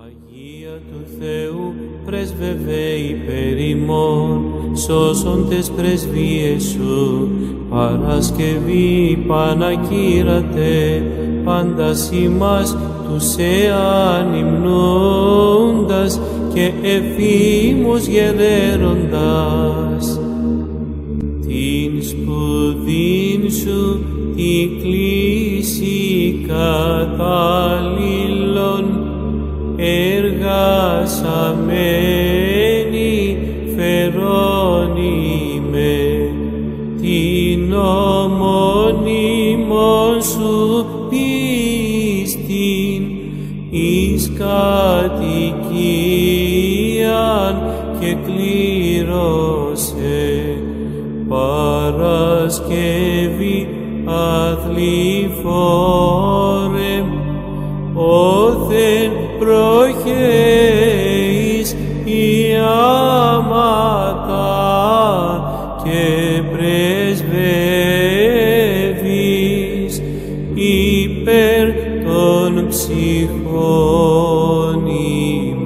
Αγία του Θεού πρεσβευέ υπέρ ημών, σώσοντες πρεσβείες σου, Παρασκευή Πανακύρατε, πάντας ημάς τους εανυμνούντας και εφήμους γερέροντας. Την σπουδήν σου τη κλίση καταλλήλων εργασαμένη φερώνημε την ομονίμων σου πίστην εις κατοικίαν και κλήρωσε Παρασκευή αθληφόρε όθεν προχέεις ιάματα και πρεσβεύεις υπέρ των ψυχών ημών.